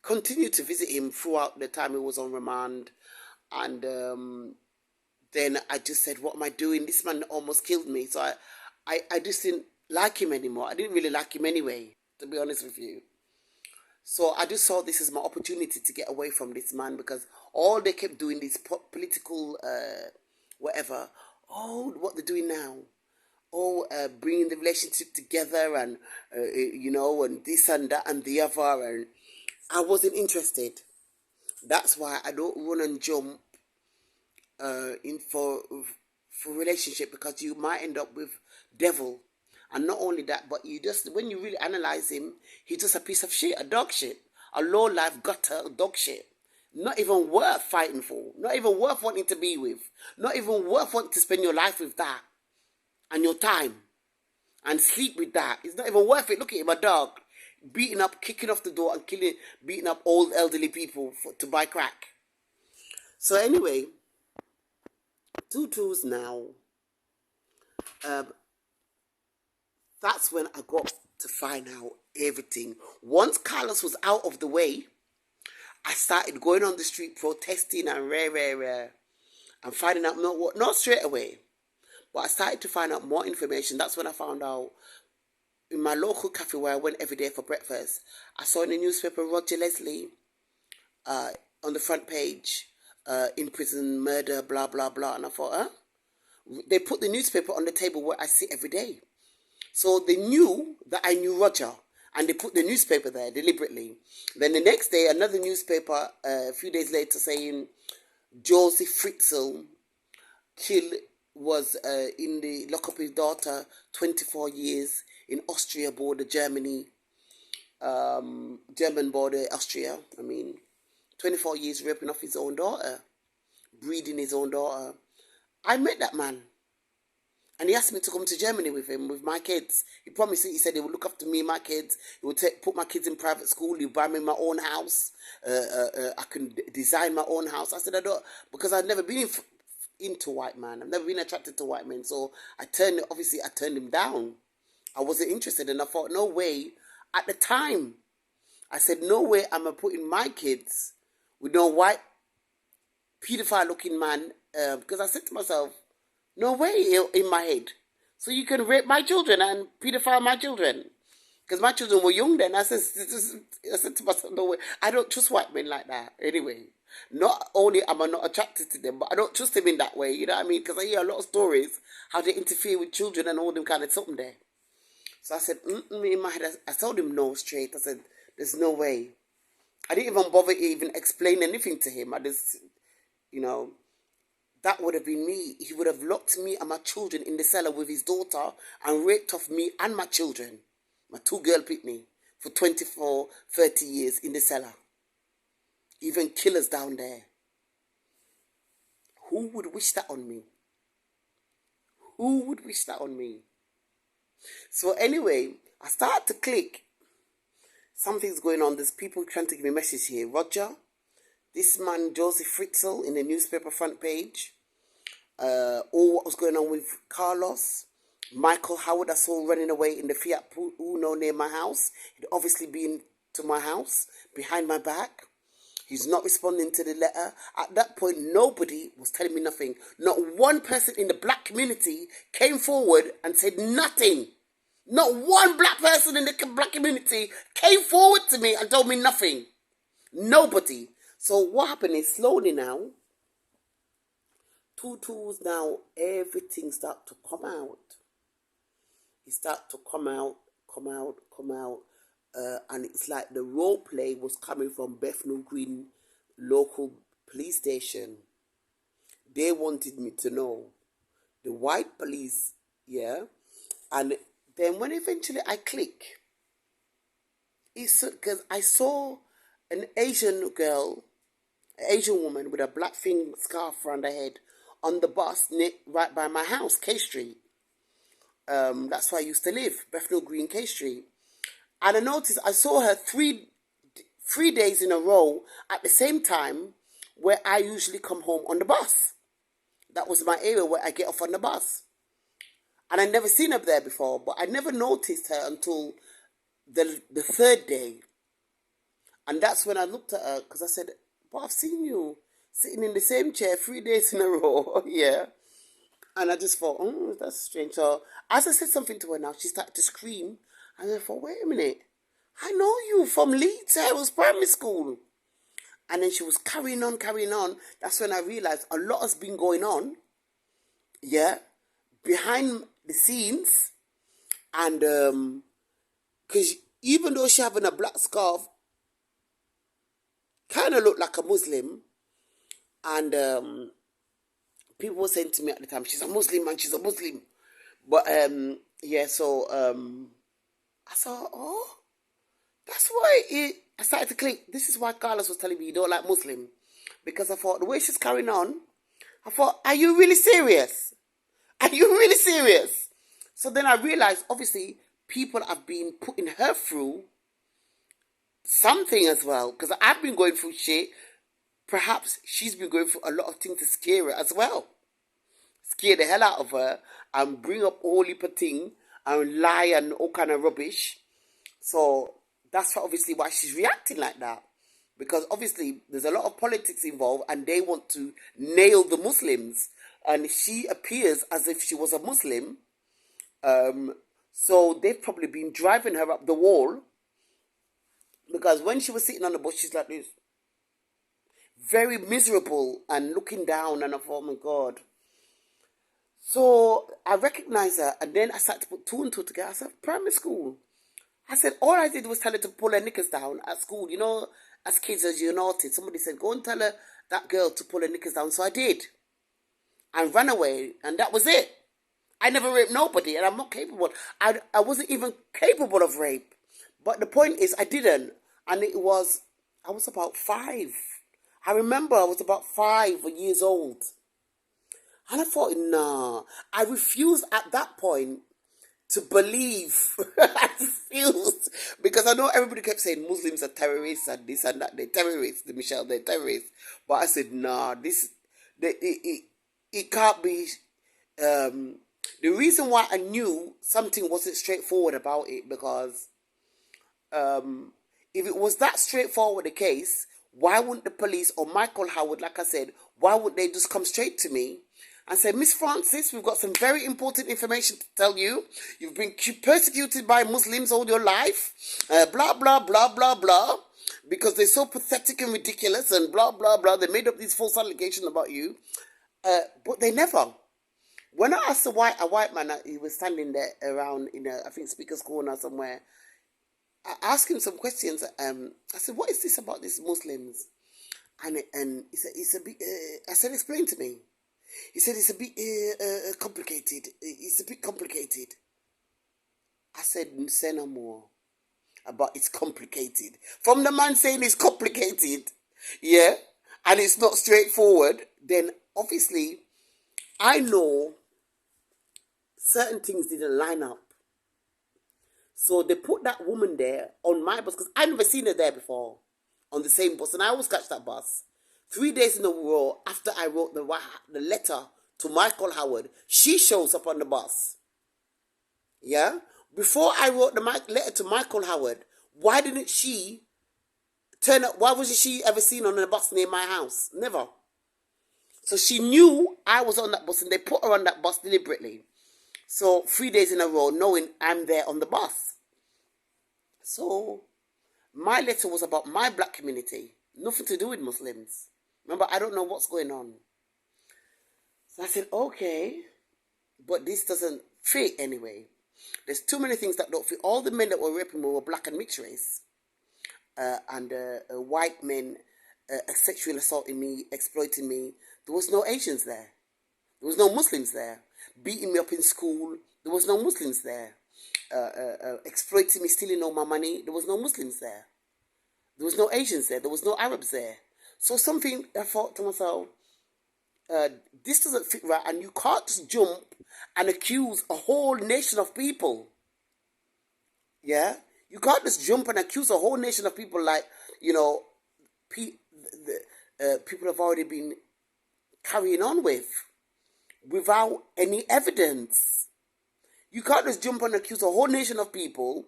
continue to visit him throughout the time he was on remand, and then I just said, "What am I doing? This man almost killed me." So I just didn't like him anymore. I didn't really like him anyway, to be honest with you. So I just saw this as my opportunity to get away from this man, because all they kept doing, this political whatever. Oh, what they're doing now. Oh, bringing the relationship together, and and this and that and the other, and I wasn't interested. That's why I don't run and jump in for relationship, because you might end up with devil. And not only that, but you just, when you really analyze him, he's just a piece of shit, a dog shit, a low life gutter dog shit. Not even worth fighting for, not even worth wanting to be with, not even worth wanting to spend your life with that, and your time, and sleep with that. It's not even worth it. Look at him, a dog, beating up, kicking off the door and beating up old elderly people to buy crack. So anyway, Tutu's now, that's when I got to find out everything. Once Carlos was out of the way, I started going on the street protesting and and finding out not straight away, but I started to find out more information. That's when I found out, in my local cafe where I went every day for breakfast, I saw in the newspaper Roger Leslie on the front page, in prison, murder, blah, blah, blah. And I thought, huh? They put the newspaper on the table where I sit every day. So they knew that I knew Roger, and they put the newspaper there deliberately. Then the next day, another newspaper, a few days later, saying Joseph Fritzl was in the lock up his daughter 24 years in Austria border, Germany, German border, Austria. 24 years raping off his own daughter, breeding his own daughter. I met that man, and he asked me to come to Germany with him, with my kids. He promised it. He said he would look after me and my kids. He would put my kids in private school. He would buy me my own house. I can design my own house. I said, I don't, because I've never been into white man. I've never been attracted to white men. So I turned him down. I wasn't interested, and I thought, no way. At the time, I said, no way am I putting my kids with no white pedophile-looking man, because I said to myself, no way, in my head. So you can rape my children and pedophile my children. Because my children were young then. I said to myself, no way. I don't trust white men like that. Anyway, not only am I not attracted to them, but I don't trust them in that way. You know what I mean? Because I hear a lot of stories how they interfere with children and all them kind of something there. So I said, in my head, I told him no straight. I said, there's no way. I didn't even bother even explain anything to him. I just, that would have been me. He would have locked me and my children in the cellar with his daughter and raped off me and my children, my two girl pitney, for 24, 30 years in the cellar. Even killers down there. Who would wish that on me? Who would wish that on me? So anyway, I started to click. Something's going on. There's people trying to give me a message here. Roger, this man, Joseph Fritzl, in the newspaper front page. All what was going on with Carlos. Michael Howard, I saw running away in the Fiat Uno near my house. He'd obviously been to my house, behind my back. He's not responding to the letter. At that point, nobody was telling me nothing. Not one person in the black community came forward and said nothing. Not one black person in the black community came forward to me and told me nothing. Nobody. So what happened is, slowly now, Tutu's now, everything start to come out. It start to come out. And it's like the role play was coming from Bethnal Green local police station. They wanted me to know. The white police, yeah. And then when eventually I click, It's because I saw an Asian girl, an Asian woman with a black thing scarf around her head on the bus right by my house, K Street. That's where I used to live, Bethnal Green, K Street. And I noticed I saw her three days in a row at the same time where I usually come home on the bus. That was my area where I get off on the bus. And I'd never seen her there before, but I never noticed her until the third day. And that's when I looked at her, because I said, but I've seen you sitting in the same chair 3 days in a row. Yeah. And I just thought, oh, that's strange. So as I said something to her now, she started to scream. And I thought, wait a minute. I know you from Leeds. I was primary school. And then she was carrying on, carrying on. That's when I realized a lot has been going on. Yeah. Behind the scenes. And because even though she having a black scarf, kind of looked like a Muslim. And people were saying to me at the time, she's a Muslim, man, she's a Muslim. But yeah, so I thought, oh, that's why I started to click. This is why Carlos was telling me you don't like Muslim. Because I thought, the way she's carrying on, I thought, are you really serious? Are you really serious? So then I realized, obviously, people have been putting her through something as well. Because I've been going through shit. Perhaps she's been going through a lot of things to scare her as well. Scare the hell out of her and bring up all heap of thing and lie and all kind of rubbish. So that's obviously why she's reacting like that. Because obviously there's a lot of politics involved and they want to nail the Muslims. And she appears as if she was a Muslim. So they've probably been driving her up the wall. Because when she was sitting on the bus, she's like this. Very miserable and looking down, and I thought, oh my God. So I recognized her, and then I started to put two and two together. I said, primary school. I said, all I did was tell her to pull her knickers down at school. You know, as kids, as you're naughty, somebody said, go and tell her, that girl, to pull her knickers down. So I did. And ran away, and that was it. I never raped nobody, and I'm not capable. I wasn't even capable of rape. But the point is, I didn't. And I was about 5. I remember I was about 5 years old. And I thought, nah. I refused at that point to believe. I refused. Because I know everybody kept saying Muslims are terrorists and this and that. They're terrorists, Michelle, they're terrorists. But I said, nah, it can't be. The reason why I knew something wasn't straightforward about it, because if it was that straightforward a case, why wouldn't the police or Michael Howard, like I said, why would they just come straight to me and say, Miss Francis, we've got some very important information to tell you. You've been persecuted by Muslims all your life, blah, blah, blah, blah, blah, because they're so pathetic and ridiculous and blah, blah, blah. They made up these false allegations about you, but they never. When I asked a white man, he was standing there around in I think Speaker's Corner somewhere, I asked him some questions. I said, what is this about these Muslims? And he said, it's a bit, I said, explain to me. He said, it's a bit complicated. It's a bit complicated. I said, say no more about it's complicated. From the man saying it's complicated, yeah, and it's not straightforward, then obviously I know certain things didn't line up. So they put that woman there on my bus, because I'd never seen her there before, on the same bus, and I always catch that bus. 3 days in a row after I wrote the letter to Michael Howard, she shows up on the bus. Yeah? Before I wrote the letter to Michael Howard, why didn't she turn up? Why wasn't she ever seen on a bus near my house? Never. So she knew I was on that bus, and they put her on that bus deliberately. So 3 days in a row, knowing I'm there on the bus. So my letter was about my black community. Nothing to do with Muslims. Remember, I don't know what's going on. So I said, okay, but this doesn't fit anyway. There's too many things that don't fit. All the men that were raping me were black and mixed race. And white men sexually assaulting me, exploiting me. There was no Asians there. There was no Muslims there. Beating me up in school. There was no Muslims there. exploiting me, stealing all my money. There was no Muslims there. There was no Asians there. There was no Arabs there. So something I thought to myself, this doesn't fit right, and you can't just jump and accuse a whole nation of people. Yeah, you can't just jump and accuse a whole nation of people like, you know, people have already been carrying on with without any evidence. You can't just jump and accuse a whole nation of people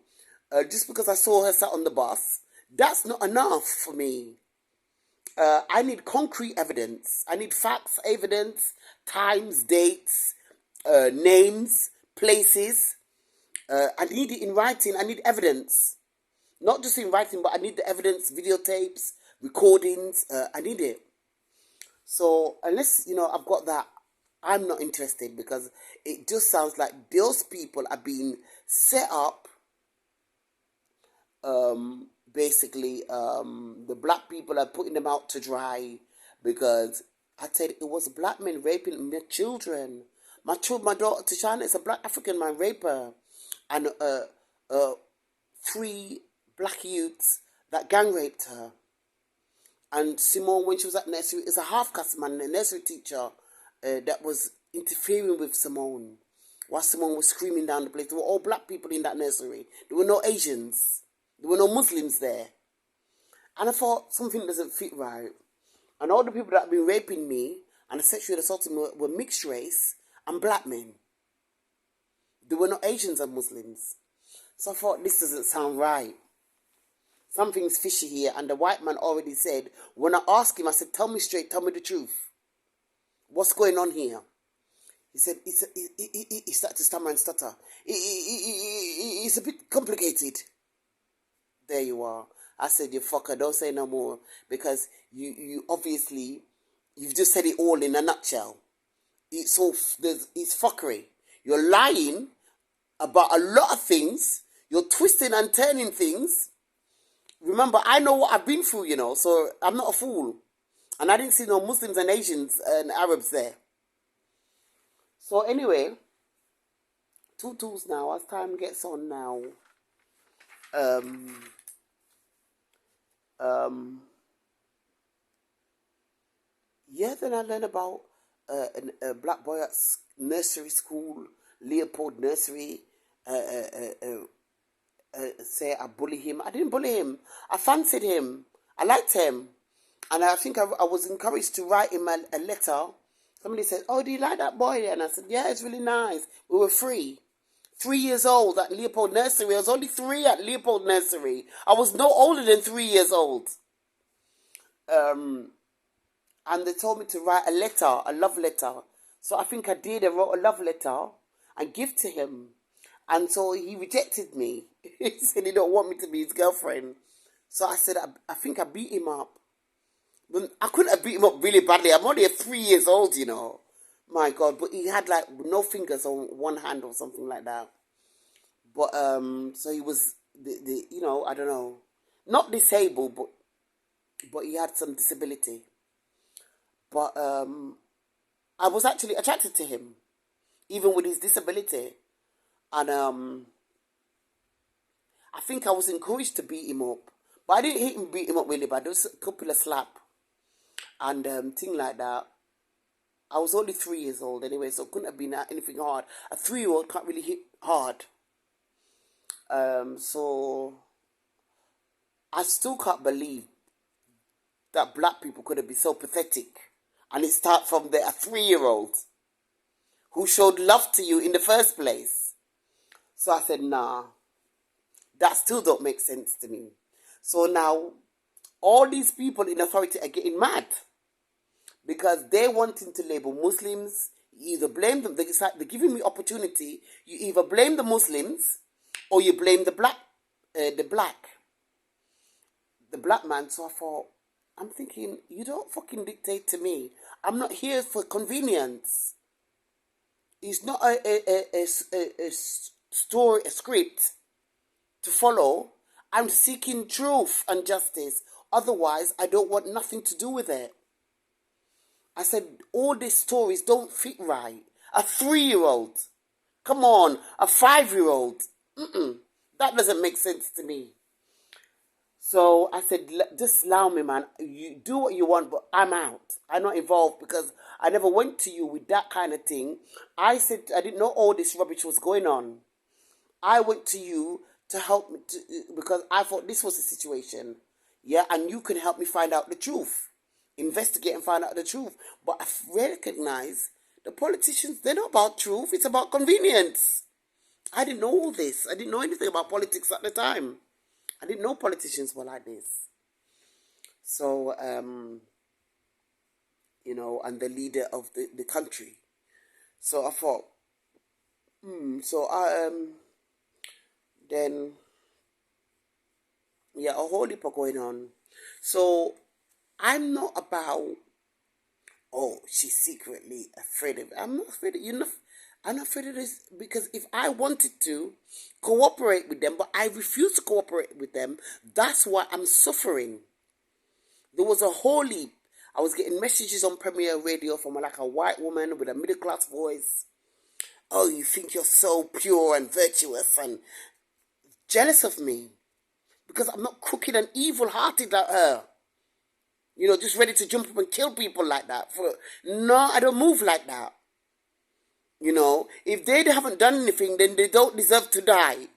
just because I saw her sat on the bus. That's not enough for me. I need concrete evidence. I need facts, evidence, times, dates, names, places. I need it in writing. I need evidence. Not just in writing, but I need the evidence, videotapes, recordings. I need it. So unless, I've got that, I'm not interested, because it just sounds like those people are being set up. Basically, the black people are putting them out to dry, because I said it was black men raping my children. My daughter Tishana is a black African man raper, and 3 black youths that gang raped her. And Simone, when she was at nursery, is a half-caste man, a nursery teacher, that was interfering with Simone while Simone was screaming down the place. There were all black people in that nursery. There were no Asians. There were no Muslims there. And I thought something doesn't fit right. And all the people that have been raping me and sexually assaulting me were mixed race and black men. There were no Asians and Muslims. So I thought, this doesn't sound right. Something's fishy here. And the white man already said, when I asked him, I said, tell me straight, tell me the truth. What's going on here? He said, he started to stammer and stutter. It's a bit complicated. There you are. I said, you fucker, don't say no more. Because you obviously, you've just said it all in a nutshell. It's fuckery. You're lying about a lot of things. You're twisting and turning things. Remember, I know what I've been through, so I'm not a fool. And I didn't see no Muslims and Asians and Arabs there. So anyway, tutus now, as time gets on now, then I learned about a black boy at nursery school, Leopold Nursery. Say I bully him. I didn't bully him. I fancied him. I liked him. And I think I was encouraged to write him a letter. Somebody said, oh, do you like that boy? And I said, yeah, it's really nice. We were 3 years old at Leopold Nursery. I was only 3 at Leopold Nursery. I was no older than 3 years old. And they told me to write a letter, a love letter. So I think I did. I wrote a love letter and give to him. And so he rejected me. He said he don't want me to be his girlfriend. So I said, I think I beat him up. But I couldn't have beat him up really badly. I'm only 3 years old, My God. But he had like no fingers on one hand or something like that. But so he was I don't know, not disabled, but he had some disability. But I was actually attracted to him, even with his disability. And I think I was encouraged to beat him up. But I didn't beat him up really bad. There was a couple of slap and thing like that. I was only 3 years old anyway, so it couldn't have been anything hard. A 3-year-old can't really hit hard. So I still can't believe that black people could have been so pathetic. And it starts from a 3-year-old who showed love to you in the first place. So I said, nah, that still don't make sense to me. So now, all these people in authority are getting mad because they're wanting to label Muslims. You either blame them, they're giving me opportunity. You either blame the Muslims or you blame the black man. So I thought, I'm thinking, you don't fucking dictate to me. I'm not here for convenience. It's not a story, a script to follow. I'm seeking truth and justice. Otherwise, I don't want nothing to do with it. I said, all these stories don't fit right. A 3-year-old. Come on, a 5-year-old. That doesn't make sense to me. So I said, just allow me, man. You do what you want, but I'm out. I'm not involved because I never went to you with that kind of thing. I said I didn't know all this rubbish was going on. I went to you to help me because I thought this was the situation. Yeah, and you can help me find out the truth, investigate and find out the truth. But I recognize the politicians, they're not about truth, it's about convenience. I didn't know all this. I didn't know anything about politics at the time. I didn't know politicians were like this. So, and the leader of the country. So I thought, so then, yeah, a whole heap of going on. So I'm not about, oh, she's secretly afraid of it. I'm not afraid of, I'm not afraid of this because if I wanted to cooperate with them, but I refuse to cooperate with them, that's why I'm suffering. There was a whole heap. I was getting messages on Premier Radio from like a white woman with a middle class voice. Oh, you think you're so pure and virtuous and jealous of me because I'm not crooked and evil-hearted like her. Just ready to jump up and kill people like that. No, I don't move like that. If they haven't done anything, then they don't deserve to die.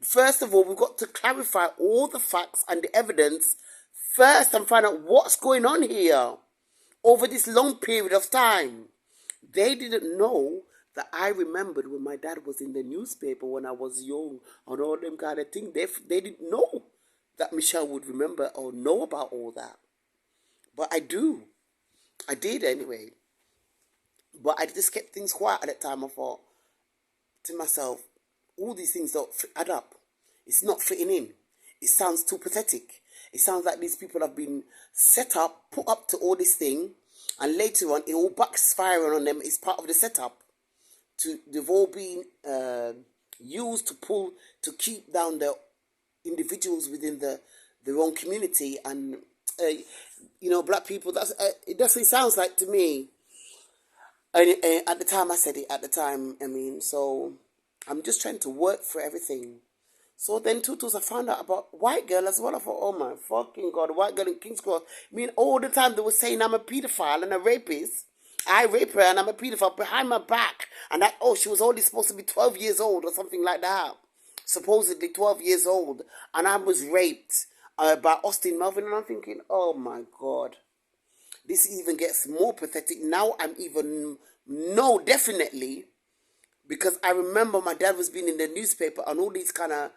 First of all, we've got to clarify all the facts and the evidence first and find out what's going on here over this long period of time. They didn't know that I remembered when my dad was in the newspaper when I was young and all them kind of things. They didn't know that Michelle would remember or know about all that. But I do. I did anyway. But I just kept things quiet at that time. I thought to myself, all these things don't add up. It's not fitting in. It sounds too pathetic. It sounds like these people have been set up, put up to all this thing, and later on it all backfiring on them. It's part of the setup. They've all been used to keep down the individuals within their own community, and black people. That's it. That's what it sounds like to me. And at the time, I said it. At the time, so I'm just trying to work for everything. So then, I found out about white girl as well. I thought, oh my fucking God, white girl in King's Cross. All the time they were saying I'm a pedophile and a rapist. I rape her and I'm a pedophile behind my back. And that, she was only supposed to be 12 years old or something like that. Supposedly 12 years old. And I was raped by Austin Melvin. And I'm thinking, oh my God. This even gets more pathetic. Now I'm even, no, definitely. Because I remember my dad was being in the newspaper and all these kind of,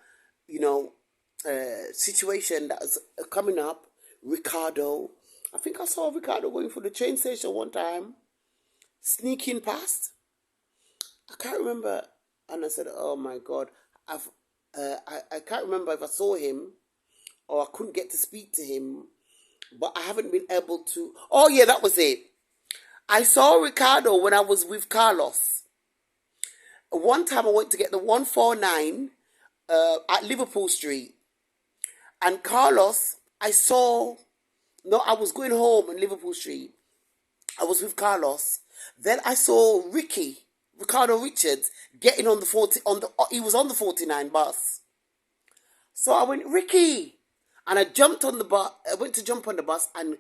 situation that was coming up. Ricardo. I think I saw Ricardo going for the train station one time. Sneaking past. I can't remember. And I said, oh my God. I can't remember if I saw him or I couldn't get to speak to him. But I haven't been able to. Oh yeah, that was it. I saw Ricardo when I was with Carlos. One time I went to get the 149 at Liverpool Street. And Carlos, I was going home on Liverpool Street. I was with Carlos. Then I saw Ricardo Richards, getting on he was on the 49 bus. So I went, Ricky. And I jumped on the bus. I went to jump on the bus and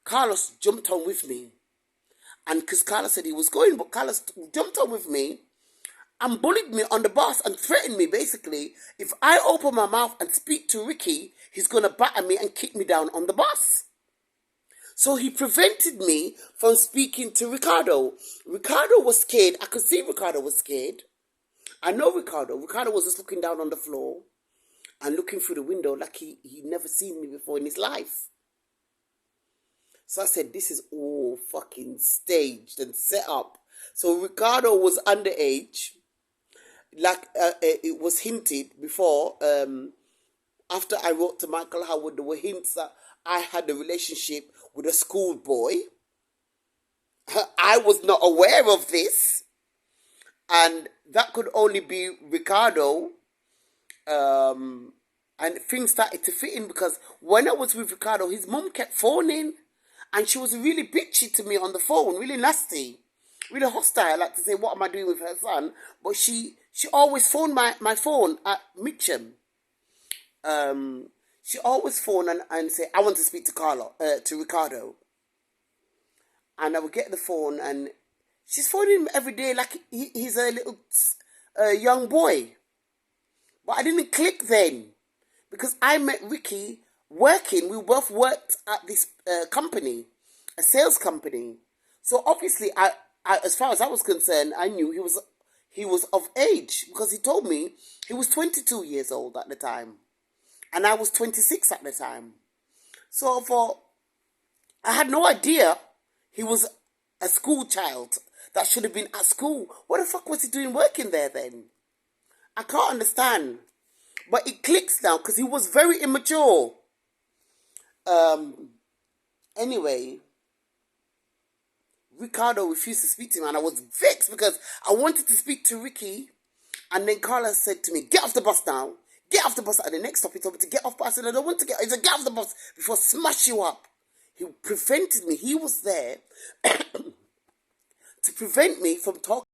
Carlos jumped on with me. And because Carlos said he was going, but Carlos jumped on with me and bullied me on the bus and threatened me basically. If I open my mouth and speak to Ricky, he's going to batter me and kick me down on the bus. So he prevented me from speaking to Ricardo. Ricardo was scared. I could see Ricardo was scared. I know Ricardo. Ricardo was just looking down on the floor and looking through the window like he'd never seen me before in his life. So I said, this is all fucking staged and set up. So Ricardo was underage. Like it was hinted before. After I wrote to Michael Howard, there were hints that I had a relationship with a schoolboy. I was not aware of this. And that could only be Ricardo. And things started to fit in because when I was with Ricardo, his mum kept phoning. And she was really bitchy to me on the phone, really nasty. really hostile, like to say, what am I doing with her son? But she always phoned my phone at Mitcham. She always phone and say, I want to speak to to Ricardo. And I would get the phone, and she's phoning him every day like he's a little young boy. But I didn't click then, because I met Ricky working. We both worked at this company, a sales company. So obviously, as far as I was concerned, I knew he was of age, because he told me he was 22 years old at the time, and I was 26 at the time. So I had no idea he was a school child that should have been at school. What the fuck was he doing working there then? I can't understand. But it clicks now, because he was very immature. Anyway, Ricardo refused to speak to me, and I was vexed because I wanted to speak to Ricky. And then Carla said to me, get off the bus now. Get off the bus. And the next stop he told me to get off. I said, I don't want to get. He said, get off the bus before I smash you up. He prevented me. He was there to prevent me from talking.